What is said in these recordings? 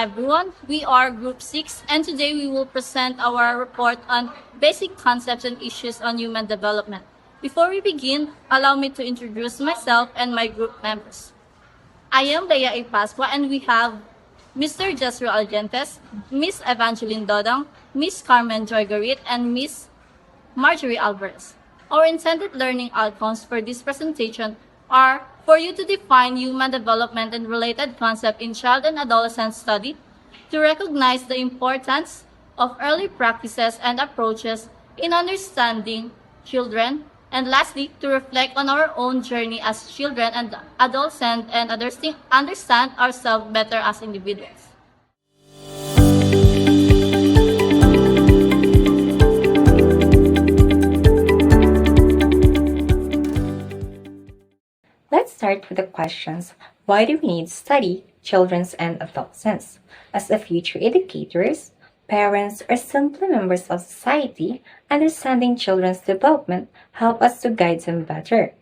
everyone. We are Group 6 and today we will present our report on basic concepts and issues on human development. Before we begin, allow me to introduce myself and my group members. I am Lea A. Pascua and we have Mr. Jesryl Ardientes, Miss Evangeline Dodong, Miss Carmen Joy Gorit, and Miss Marjerie Alvarez. Our intended learning outcomes for this presentation are for you to define human development and related concepts in child and adolescent study, to recognize the importance of early practices and approaches in understanding children, and lastly, to reflect on our own journey as children and adolescents and understand ourselves better as individuals. Let's start with the questions. Why do we need to study children's and adolescents? As a future educators, parents, or simply members of society, understanding children's development help us to guide them better.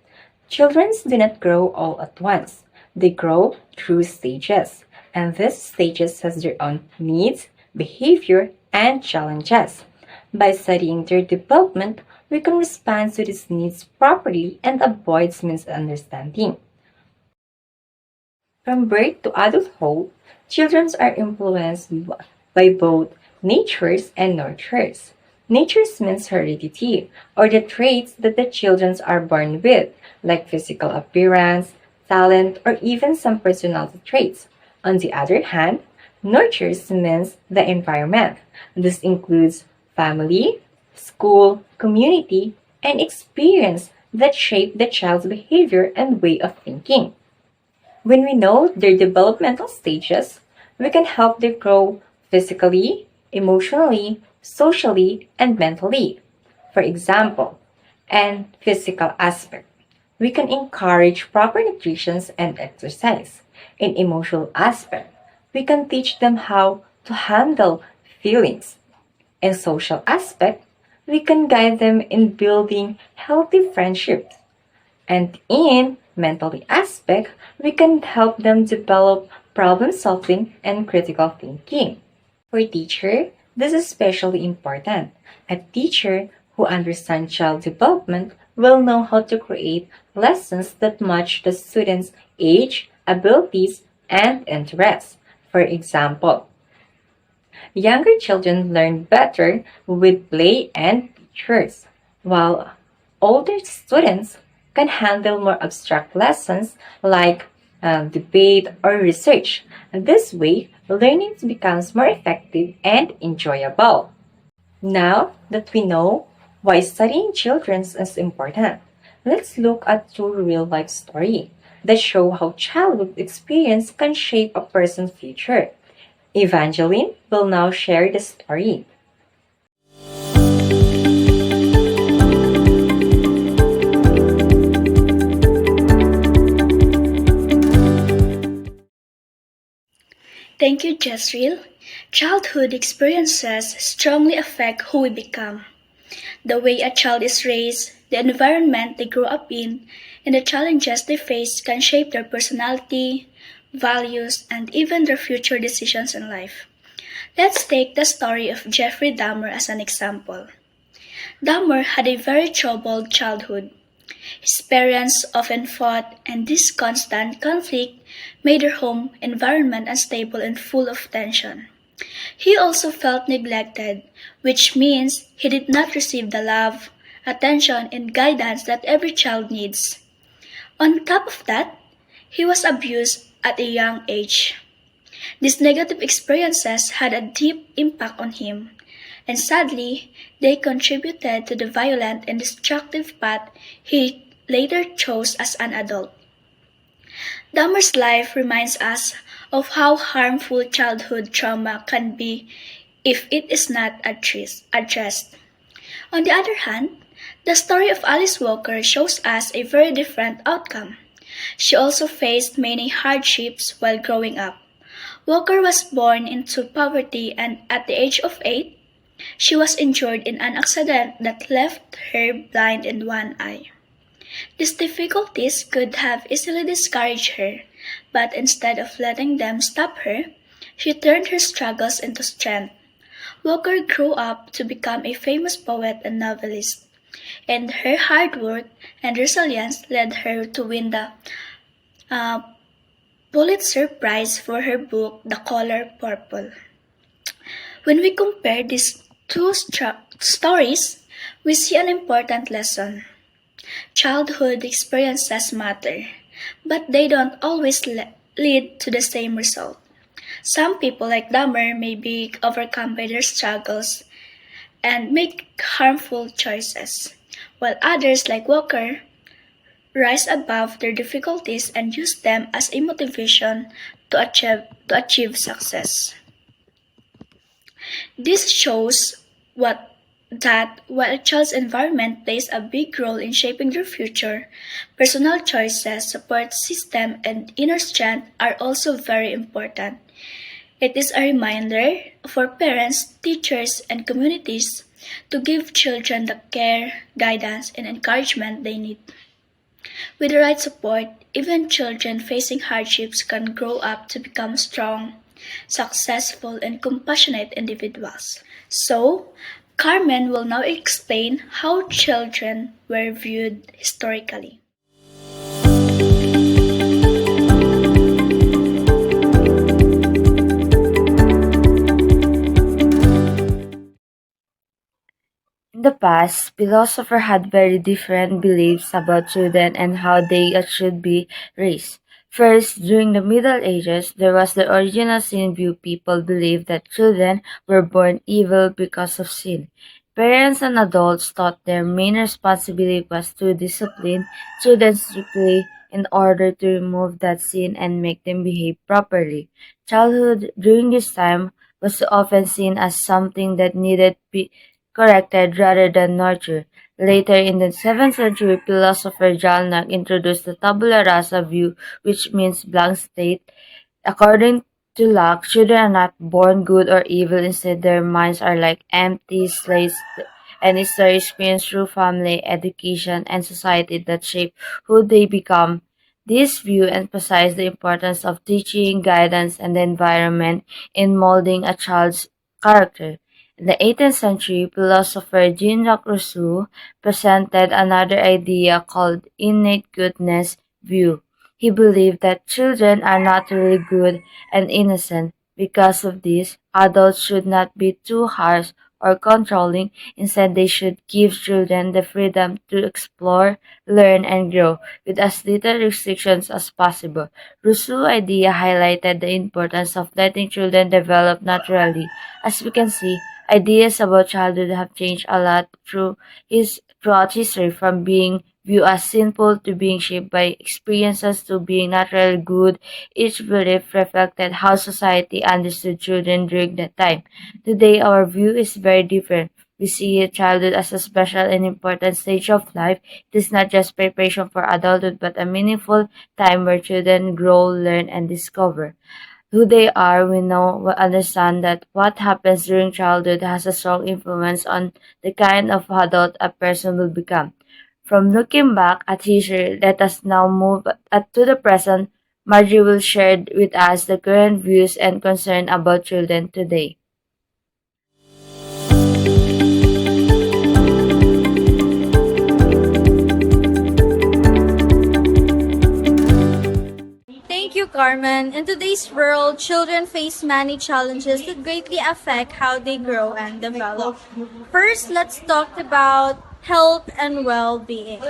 Children do not grow all at once. They grow through stages, and these stages has their own needs, behavior, and challenges. By studying their development, we can respond to these needs properly and avoid misunderstanding. From birth to adulthood, children are influenced by both natures and nurtures. Natures means heredity, or the traits that the children are born with, like physical appearance, talent, or even some personality traits. On the other hand, nurtures means the environment. This includes family, school, community, and experience that shape the child's behavior and way of thinking. When we know their developmental stages, we can help them grow physically, emotionally, socially, and mentally. For example, in physical aspect, we can encourage proper nutrition and exercise. In emotional aspect, we can teach them how to handle feelings. In social aspect, we can guide them in building healthy friendships. And in mentally aspect, we can help them develop problem solving and critical thinking. For teacher, this is especially important. A teacher who understands child development will know how to create lessons that match the student's age, abilities, and interests. For example, younger children learn better with play and pictures, while older students can handle more abstract lessons like debate or research. This way, learning becomes more effective and enjoyable. Now that we know why studying children is important, let's look at two real-life stories that show how childhood experience can shape a person's future. Evangeline will now share the story. Thank you, Jesryl. Childhood experiences strongly affect who we become. The way a child is raised, the environment they grow up in, and the challenges they face can shape their personality, values, and even their future decisions in life. Let's take the story of Jeffrey Dahmer as an example. Dahmer had a very troubled childhood. His parents often fought, and this constant conflict made their home environment unstable and full of tension. He also felt neglected, which means he did not receive the love, attention, and guidance that every child needs. On top of that, he was abused at a young age. These negative experiences had a deep impact on him, and sadly, they contributed to the violent and destructive path he later chose as an adult. Dahmer's life reminds us of how harmful childhood trauma can be if it is not addressed. On the other hand, the story of Alice Walker shows us a very different outcome. She also faced many hardships while growing up. Walker was born into poverty, and at the age of 8, she was injured in an accident that left her blind in one eye. These difficulties could have easily discouraged her, but instead of letting them stop her, She turned her struggles into strength. Walker grew up to become a famous poet and novelist, and her hard work and resilience led her to win the uh, Pulitzer Prize for her book, The Color Purple. When we compare these two stories, we see an important lesson. Childhood experiences matter, but they don't always lead to the same result. Some people, like Dahmer, may be overcome by their struggles and make harmful choices, while others, like Walker, rise above their difficulties and use them as a motivation to achieve success. This shows that while a child's environment plays a big role in shaping their future, personal choices, support system, and inner strength are also very important. It is a reminder for parents, teachers, and communities to give children the care, guidance, and encouragement they need. With the right support, even children facing hardships can grow up to become strong, successful, and compassionate individuals. So, Carmen will now explain how children were viewed historically. In the past, philosophers had very different beliefs about children and how they should be raised. First, during the Middle Ages, there was the original sin view. People believed that children were born evil because of sin. Parents and adults thought their main responsibility was to discipline children strictly in order to remove that sin and make them behave properly. Childhood during this time was often seen as something that needed be corrected rather than nurtured. Later in the 7th century, philosopher John Locke introduced the tabula rasa view, which means blank state. According to Locke, children are not born good or evil. Instead, their minds are like empty slates and history experienced through family, education, and society that shape who they become. This view emphasized the importance of teaching, guidance, and the environment in molding a child's character. In the 18th century, philosopher Jean-Jacques Rousseau presented another idea called innate goodness view. He believed that children are naturally good and innocent. Because of this, adults should not be too harsh or controlling. Instead, they should give children the freedom to explore, learn, and grow with as little restrictions as possible. Rousseau's idea highlighted the importance of letting children develop naturally. As we can see, ideas about childhood have changed a lot throughout history, from being viewed as sinful to being shaped by experiences to being naturally good. Each belief reflected how society understood children during that time. Today, our view is very different. We see childhood as a special and important stage of life. It is not just preparation for adulthood, but a meaningful time where children grow, learn, and discover who they are. We understand that what happens during childhood has a strong influence on the kind of adult a person will become. From looking back at history, let us now move to the present. Margie will share with us the current views and concern about children today. Thank you, Carmen. In today's world, children face many challenges that greatly affect how they grow and develop. First, let's talk about health and well-being.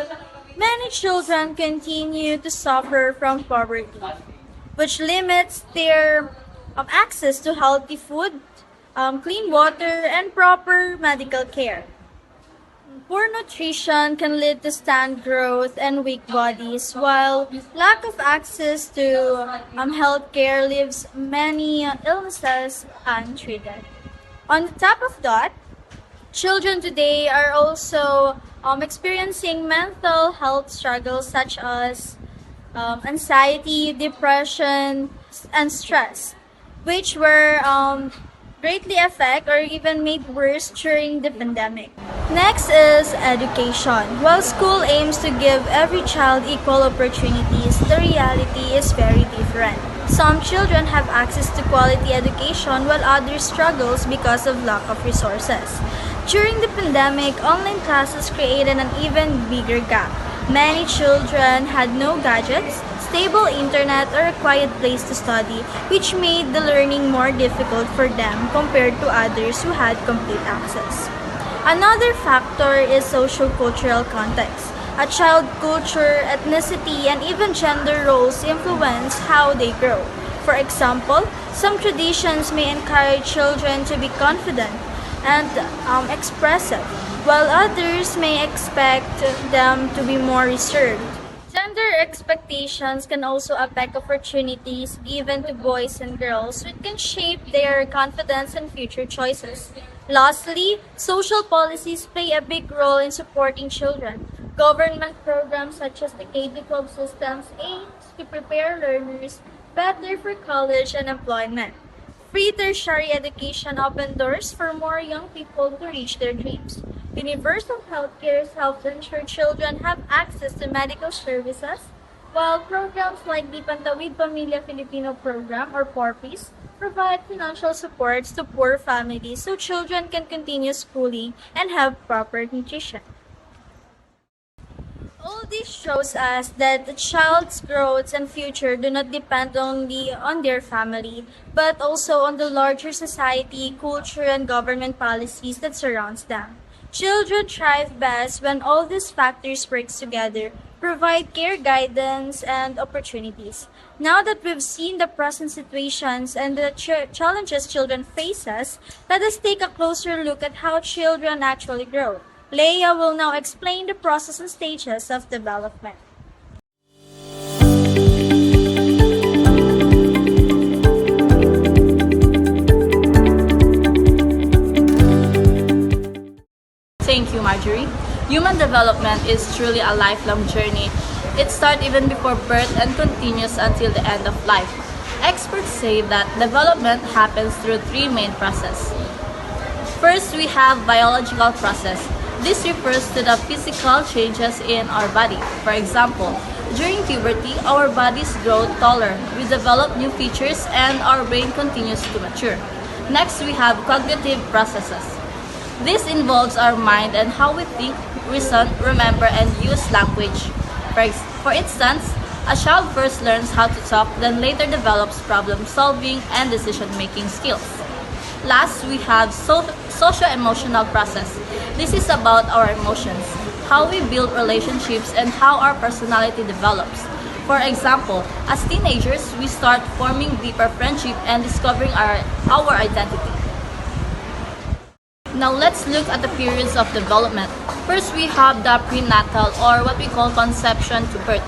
Many children continue to suffer from poverty, which limits their access to healthy food, clean water, and proper medical care. Poor nutrition can lead to stunt growth and weak bodies, while lack of access to healthcare leaves many illnesses untreated. On top of that, children today are also experiencing mental health struggles such as anxiety, depression, and stress, which were greatly affect or even made worse during the pandemic. Next is education. While school aims to give every child equal opportunities, the reality is very different. Some children have access to quality education while others struggles because of lack of resources. During the pandemic, online classes created an even bigger gap. Many children had no gadgets, stable internet, or a quiet place to study, which made the learning more difficult for them compared to others who had complete access. Another factor is social-cultural context. A child's culture, ethnicity, and even gender roles influence how they grow. For example, some traditions may encourage children to be confident and expressive, while others may expect them to be more reserved. Gender expectations can also affect opportunities given to boys and girls, which can shape their confidence and future choices. Lastly, social policies play a big role in supporting children. Government programs such as the K-12 systems aim to prepare learners better for college and employment. Free tertiary education opens doors for more young people to reach their dreams. Universal healthcare helps ensure children have access to medical services, while programs like the Pantawid Pamilya Filipino Program or PORPIS provide financial supports to poor families so children can continue schooling and have proper nutrition. All this shows us that the child's growth and future do not depend only on their family, but also on the larger society, culture, and government policies that surrounds them. Children thrive best when all these factors work together, provide care, guidance, and opportunities. Now that we've seen the present situations and the challenges children faces, let us take a closer look at how children actually grow. Lea will now explain the process and stages of development. Thank you, Marjorie. Human development is truly a lifelong journey. It starts even before birth and continues until the end of life. Experts say that development happens through three main processes. First, we have biological process. This refers to the physical changes in our body. For example, during puberty, our bodies grow taller, we develop new features, and our brain continues to mature. Next, we have cognitive processes. This involves our mind and how we think, reason, remember, and use language. For instance, a child first learns how to talk, then later develops problem-solving and decision-making skills. Last, we have socio-emotional process. This is about our emotions, how we build relationships, and how our personality develops. For example, as teenagers, we start forming deeper friendship and discovering our identity. Now let's look at the periods of development. First, we have the prenatal, or what we call conception to birth.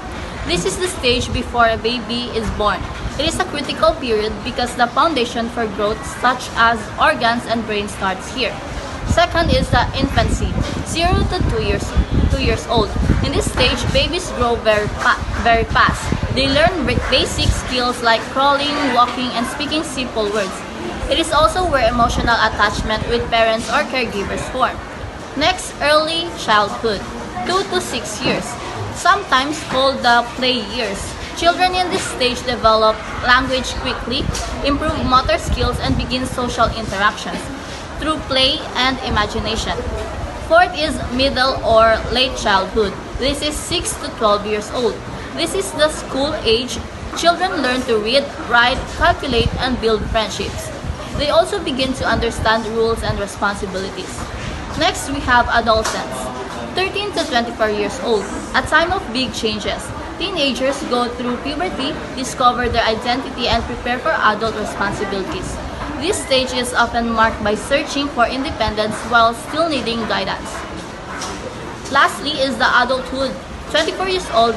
This is the stage before a baby is born. It is a critical period because the foundation for growth such as organs and brain starts here. Second is the infancy, 0 to 2 years old. In this stage, babies grow very fast. They learn basic skills like crawling, walking, and speaking simple words. It is also where emotional attachment with parents or caregivers form. Next, early childhood, 2 to 6 years, sometimes called the play years. Children in this stage develop language quickly, improve motor skills, and begin social interactions through play and imagination. Fourth is middle or late childhood. This is 6 to 12 years old. This is the school age. Children learn to read, write, calculate, and build friendships. They also begin to understand rules and responsibilities. Next, we have adolescents, 13 to 24 years old, a time of big changes. Teenagers go through puberty, discover their identity, and prepare for adult responsibilities. This stage is often marked by searching for independence while still needing guidance. Lastly is the adulthood, 24 years old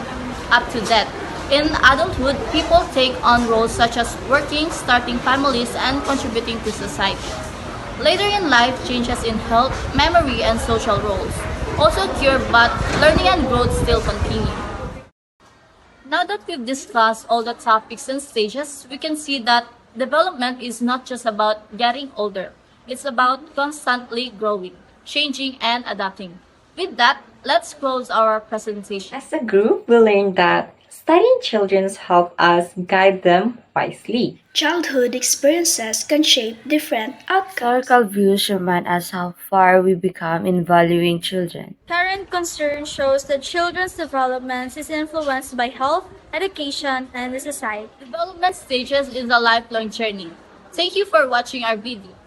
up to death. In adulthood, people take on roles such as working, starting families, and contributing to society. Later in life, changes in health, memory, and social roles also occur, but learning and growth still continue. Now that we've discussed all the topics and stages, we can see that development is not just about getting older. It's about constantly growing, changing, and adapting. With that, let's close our presentation. As a group, we learned that Studying children help us guide them wisely. Childhood experiences can shape different outcomes. Historical views remind us how far we become in valuing children. Current concern shows that children's development is influenced by health, education, and the society. Development stages is a lifelong journey. Thank you for watching our video.